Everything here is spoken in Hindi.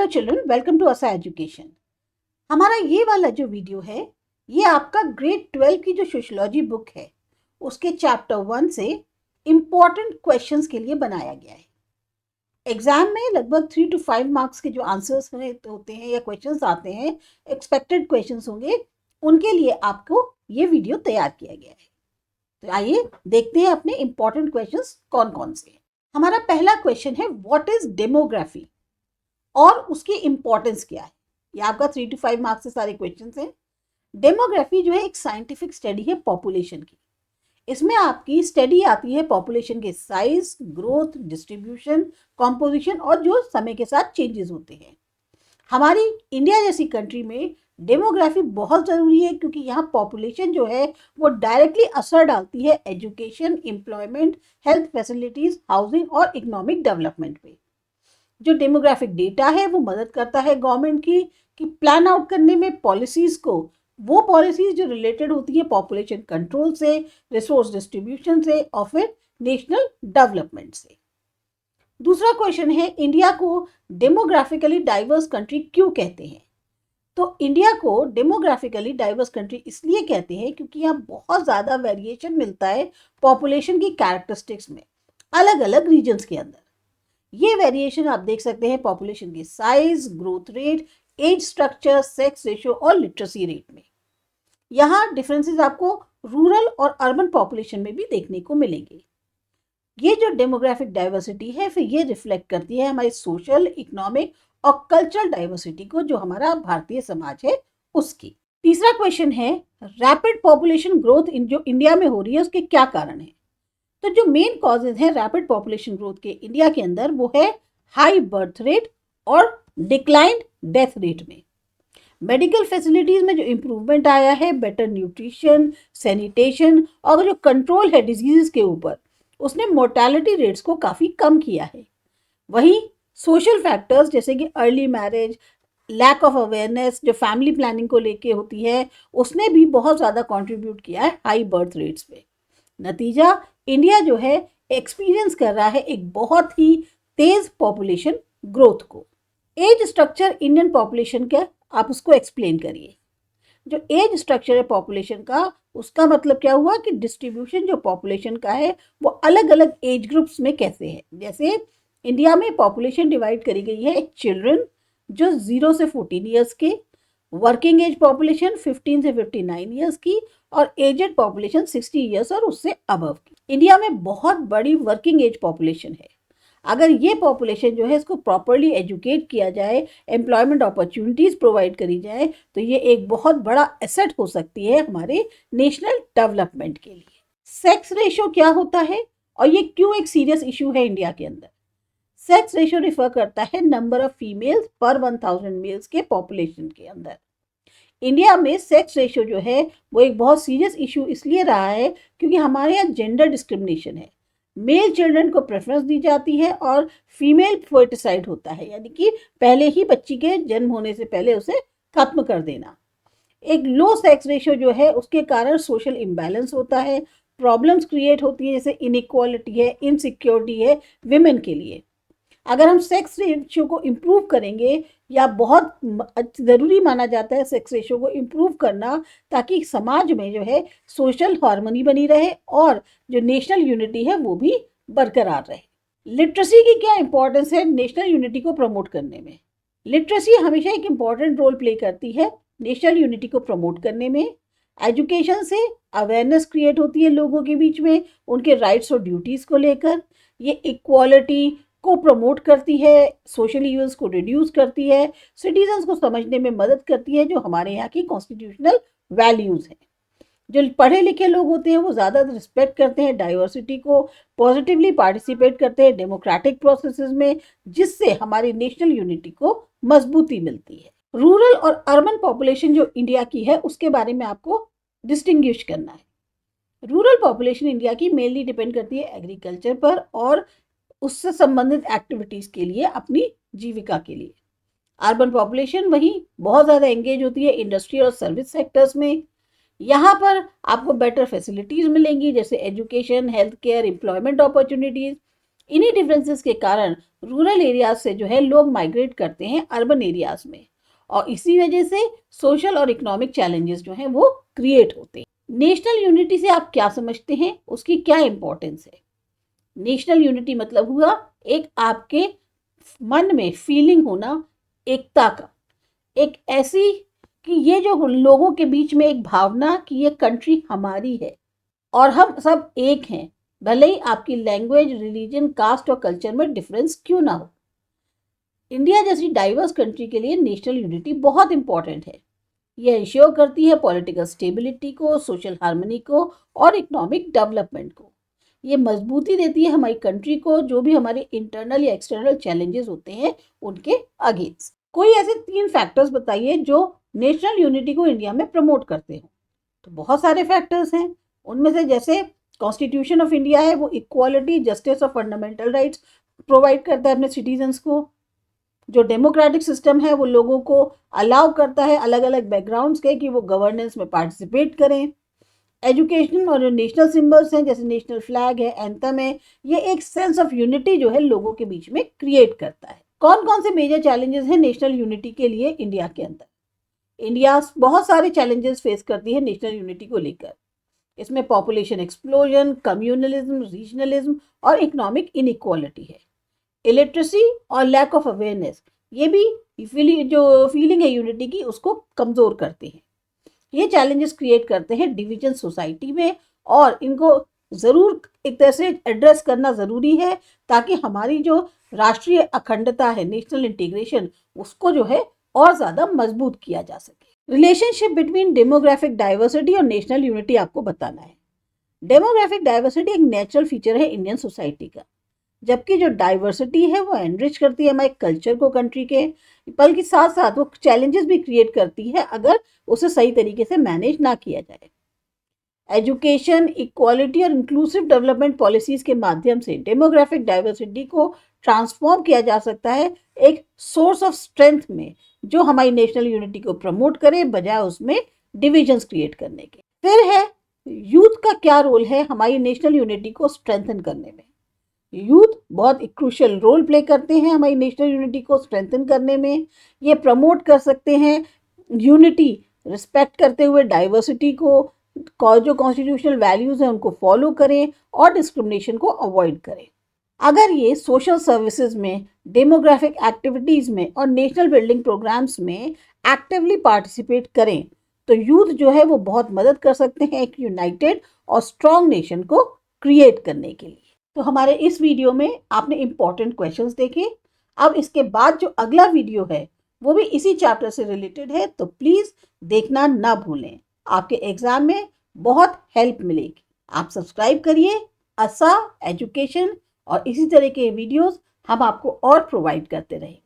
हेलो चिल्ड्रन, वेलकम टू असा एजुकेशन। हमारा ये वाला जो वीडियो है ये आपका ग्रेड 12 की जो सोशियोलॉजी बुक है उसके चैप्टर 1 से इम्पॉर्टेंट क्वेश्चंस के लिए बनाया गया है। एग्जाम में लगभग 3 to 5 मार्क्स के जो आंसर्स होते हैं या क्वेश्चंस आते हैं, एक्सपेक्टेड क्वेश्चंस होंगे, उनके लिए आपको ये वीडियो तैयार किया गया है। तो आइए देखते हैं अपने इम्पॉर्टेंट क्वेश्चंस कौन कौन से हैं। हमारा पहला क्वेश्चन है, व्हाट इज डेमोग्राफी और उसकी इंपॉर्टेंस क्या है। ये आपका 3 to 5 मार्क्स से सारे क्वेश्चन हैं। डेमोग्राफी जो है एक साइंटिफिक स्टडी है पॉपुलेशन की। इसमें आपकी स्टडी आती है पॉपुलेशन के साइज, ग्रोथ, डिस्ट्रीब्यूशन, कॉम्पोजिशन और जो समय के साथ चेंजेस होते हैं। हमारी इंडिया जैसी कंट्री में डेमोग्राफी बहुत ज़रूरी है क्योंकि यहाँ पॉपुलेशन जो है वो डायरेक्टली असर डालती है education, employment, health facilities, housing और इकोनॉमिक डेवलपमेंट पे। जो डेमोग्राफिक डेटा है वो मदद करता है गवर्नमेंट की कि प्लान आउट करने में पॉलिसीज़ को, वो पॉलिसीज़ जो रिलेटेड होती है पॉपुलेशन कंट्रोल से, रिसोर्स डिस्ट्रीब्यूशन से और फिर नेशनल डेवलपमेंट से। दूसरा क्वेश्चन है, इंडिया को डेमोग्राफिकली डाइवर्स कंट्री क्यों कहते हैं। तो इंडिया को डेमोग्राफिकली डाइवर्स कंट्री इसलिए कहते हैं क्योंकि यहाँ बहुत ज़्यादा वेरिएशन मिलता है पॉपुलेशन की कैरेक्टरिस्टिक्स में अलग अलग रीजन्स के अंदर। ये वेरिएशन आप देख सकते हैं पॉपुलेशन की size, growth rate, age structure, sex ratio और लिटरेसी रेट में। यहाँ डिफरेंसेस आपको रूरल और अर्बन पॉपुलेशन में भी देखने को मिलेंगे। ये जो डेमोग्राफिक डाइवर्सिटी है फिर ये रिफ्लेक्ट करती है हमारी सोशल, इकोनॉमिक और कल्चरल डाइवर्सिटी को, जो हमारा भारतीय समाज है उसकी। तीसरा क्वेश्चन है, रैपिड पॉपुलेशन ग्रोथ जो इंडिया में हो रही है उसके क्या कारण है। तो जो मेन कॉजेज हैं रैपिड पॉपुलेशन ग्रोथ के इंडिया के अंदर वो है हाई बर्थ रेट और डिक्लाइंड डेथ रेट में। मेडिकल फैसिलिटीज में जो इम्प्रूवमेंट आया है, बेटर न्यूट्रिशन, सैनिटेशन और जो कंट्रोल है डिजीज के ऊपर, उसने मोर्टेलिटी रेट्स को काफ़ी कम किया है। वहीं सोशल फैक्टर्स जैसे कि early marriage, lack of awareness जो फैमिली प्लानिंग को लेके होती है, उसने भी बहुत ज़्यादा कंट्रीब्यूट किया है हाई बर्थ रेट्स पे। नतीजा, इंडिया जो है एक्सपीरियंस कर रहा है एक बहुत ही तेज पॉपुलेशन ग्रोथ को। एज स्ट्रक्चर इंडियन पॉपुलेशन का आप उसको एक्सप्लेन करिए। जो एज स्ट्रक्चर है पॉपुलेशन का, उसका मतलब क्या हुआ कि डिस्ट्रीब्यूशन जो पॉपुलेशन का है वो अलग अलग एज ग्रुप्स में कैसे है। जैसे इंडिया में पॉपुलेशन डिवाइड करी गई है, एक चिल्ड्रन जो 0 से 14 ईयर्स के, वर्किंग एज पॉपुलेशन 15 से 59 ईयर्स की और एजेड पॉपुलेशन 60 ईयर्स और उससे अबव की। इंडिया में बहुत बड़ी वर्किंग एज पॉपुलेशन है। अगर ये पॉपुलेशन जो है इसको प्रॉपरली एजुकेट किया जाए, एम्प्लॉयमेंट अपॉर्चुनिटीज़ प्रोवाइड करी जाए, तो ये एक बहुत बड़ा एसेट हो सकती है हमारे नेशनल डेवलपमेंट के लिए। सेक्स रेशियो क्या होता है और ये क्यों एक सीरियस इशू है इंडिया के अंदर। सेक्स रेशियो रिफर करता है नंबर ऑफ फीमेल्स पर 1000 मेल्स के पॉपुलेशन के अंदर। इंडिया में सेक्स रेशियो जो है वो एक बहुत सीरियस इशू इसलिए रहा है क्योंकि हमारे यहाँ जेंडर डिस्क्रिमिनेशन है। मेल चिल्ड्रन को प्रेफरेंस दी जाती है और फीमेल फर्टिसाइड होता है, यानी कि पहले ही बच्ची के जन्म होने से पहले उसे खत्म कर देना। एक लो सेक्स रेशियो जो है उसके कारण सोशल इम्बैलेंस होता है, प्रॉब्लम्स क्रिएट होती है, जैसे इनइक्वालिटी है, इनसिक्योरिटी है विमेन के लिए। अगर हम सेक्स रेशियो को इम्प्रूव करेंगे, या बहुत ज़रूरी माना जाता है सेक्स रेशियो को इम्प्रूव करना, ताकि समाज में जो है सोशल हार्मनी बनी रहे और जो नेशनल यूनिटी है वो भी बरकरार रहे। लिटरेसी की क्या इंपॉर्टेंस है नेशनल यूनिटी को प्रमोट करने में। लिटरेसी हमेशा एक इम्पॉर्टेंट रोल प्ले करती है नेशनल यूनिटी को प्रमोट करने में। एजुकेशन से अवेयरनेस क्रिएट होती है लोगों के बीच में उनके राइट्स और ड्यूटीज़ को लेकर। ये इक्वालिटी को प्रमोट करती है, सोशल इवल्स को रिड्यूस करती है, सिटीजन्स को समझने में मदद करती है, जो हमारे यहाँ की कॉन्स्टिट्यूशनल वैल्यूज़ हैं। जो पढ़े लिखे लोग होते हैं वो ज़्यादा रिस्पेक्ट करते हैं डाइवर्सिटी को, पॉजिटिवली पार्टिसिपेट करते हैं डेमोक्रेटिक प्रोसेसेस में, जिससे हमारी नेशनल यूनिटी को मजबूती मिलती है। रूरल और अर्बन पॉपुलेशन जो इंडिया की है उसके बारे में आपको डिस्टिंग्विश करना है। रूरल पॉपुलेशन इंडिया की मेनली डिपेंड करती है एग्रीकल्चर पर और उससे संबंधित एक्टिविटीज़ के लिए, अपनी जीविका के लिए। अर्बन पॉपुलेशन वहीं बहुत ज़्यादा एंगेज होती है इंडस्ट्री और सर्विस सेक्टर्स में। यहाँ पर आपको बेटर फैसिलिटीज़ मिलेंगी, जैसे education, health care, employment opportunities. इन्हीं डिफरेंसेस के कारण रूरल एरियाज से जो है लोग माइग्रेट करते हैं अर्बन एरियाज में, और इसी वजह से सोशल और इकोनॉमिक चैलेंजेस जो हैं वो क्रिएट होते हैं। नेशनल यूनिटी से आप क्या समझते हैं, उसकी क्या इंपॉर्टेंस है? नेशनल यूनिटी मतलब हुआ एक आपके मन में फीलिंग होना एकता का, एक ऐसी कि ये जो लोगों के बीच में एक भावना कि ये कंट्री हमारी है और हम सब एक हैं, भले ही आपकी लैंग्वेज, रिलीजन, कास्ट और कल्चर में डिफरेंस क्यों ना हो। इंडिया जैसी डाइवर्स कंट्री के लिए नेशनल यूनिटी बहुत इंपॉर्टेंट है। यह इंश्योर करती है पॉलिटिकल स्टेबिलिटी को, सोशल हार्मनी को और इकोनॉमिक डेवलपमेंट को। ये मजबूती देती है हमारी कंट्री को जो भी हमारे इंटरनल या एक्सटर्नल चैलेंजेस होते हैं उनके अगेंस्ट। कोई ऐसे 3 फैक्टर्स बताइए जो नेशनल यूनिटी को इंडिया में प्रमोट करते हो। तो बहुत सारे फैक्टर्स हैं, उनमें से जैसे कॉन्स्टिट्यूशन ऑफ इंडिया है वो इक्वालिटी, जस्टिस और फंडामेंटल राइट्स प्रोवाइड करता है अपने सिटीजन्स को। जो डेमोक्रेटिक सिस्टम है वो लोगों को अलाउ करता है अलग अलग बैकग्राउंड्स के कि वो गवर्नेंस में पार्टिसिपेट करें। एजुकेशन और जो नेशनल सिंबल्स हैं जैसे नेशनल फ्लैग है, एंथम है, ये एक सेंस ऑफ यूनिटी जो है लोगों के बीच में क्रिएट करता है। कौन कौन से मेजर चैलेंजेस हैं नेशनल यूनिटी के लिए इंडिया के अंदर? इंडिया बहुत सारे चैलेंजेस फेस करती है नेशनल यूनिटी को लेकर। इसमें पॉपुलेशन एक्सप्लोजन, कम्युनलिज्म, रीजनलिज्म और इकोनॉमिक इनइक्वालिटी है। इलिटरेसी और लैक ऑफ अवेयरनेस, ये भी जो फीलिंग है यूनिटी की उसको कमज़ोर करते हैं। ये चैलेंजेस क्रिएट करते हैं डिवीजन सोसाइटी में, और इनको ज़रूर एक तरह से एड्रेस करना ज़रूरी है ताकि हमारी जो राष्ट्रीय अखंडता है, नेशनल इंटीग्रेशन, उसको जो है और ज़्यादा मजबूत किया जा सके। रिलेशनशिप बिटवीन डेमोग्राफिक डाइवर्सिटी और नेशनल यूनिटी आपको बताना है। डेमोग्राफिक डाइवर्सिटी एक नेचुरल फीचर है इंडियन सोसाइटी का, जबकि जो डाइवर्सिटी है वो एनरिच करती है हमारे कल्चर को कंट्री के, बल्कि साथ साथ वो चैलेंजेस भी क्रिएट करती है अगर उसे सही तरीके से मैनेज ना किया जाए। एजुकेशन, इक्वालिटी और इंक्लूसिव डेवलपमेंट पॉलिसीज के माध्यम से डेमोग्राफिक डाइवर्सिटी को ट्रांसफॉर्म किया जा सकता है एक सोर्स ऑफ स्ट्रेंथ में, जो हमारी नेशनल यूनिटी को प्रमोट करे बजाय उसमें डिविजन्स क्रिएट करने के। फिर है यूथ का क्या रोल है हमारी नेशनल यूनिटी को स्ट्रेंथन करने में। यूथ बहुत एक क्रूशियल रोल प्ले करते हैं हमारी नेशनल यूनिटी को स्ट्रेंथन करने में। ये प्रमोट कर सकते हैं यूनिटी रिस्पेक्ट करते हुए डाइवर्सिटी को, जो कॉन्स्टिट्यूशनल वैल्यूज़ हैं उनको फॉलो करें और डिस्क्रिमिनेशन को अवॉइड करें। अगर ये सोशल सर्विसेज में, डेमोग्राफिक एक्टिविटीज़ में और नेशनल बिल्डिंग प्रोग्राम्स में एक्टिवली पार्टिसिपेट करें तो यूथ जो है वो बहुत मदद कर सकते हैं एक यूनाइटेड और स्ट्रॉन्ग नेशन को क्रिएट करने के लिए। तो हमारे इस वीडियो में आपने इम्पॉर्टेंट क्वेश्चंस देखे। अब इसके बाद जो अगला वीडियो है वो भी इसी चैप्टर से रिलेटेड है, तो प्लीज़ देखना ना भूलें, आपके एग्ज़ाम में बहुत हेल्प मिलेगी। आप सब्सक्राइब करिए आसा एजुकेशन, और इसी तरह के वीडियोस हम आपको और प्रोवाइड करते रहेंगे।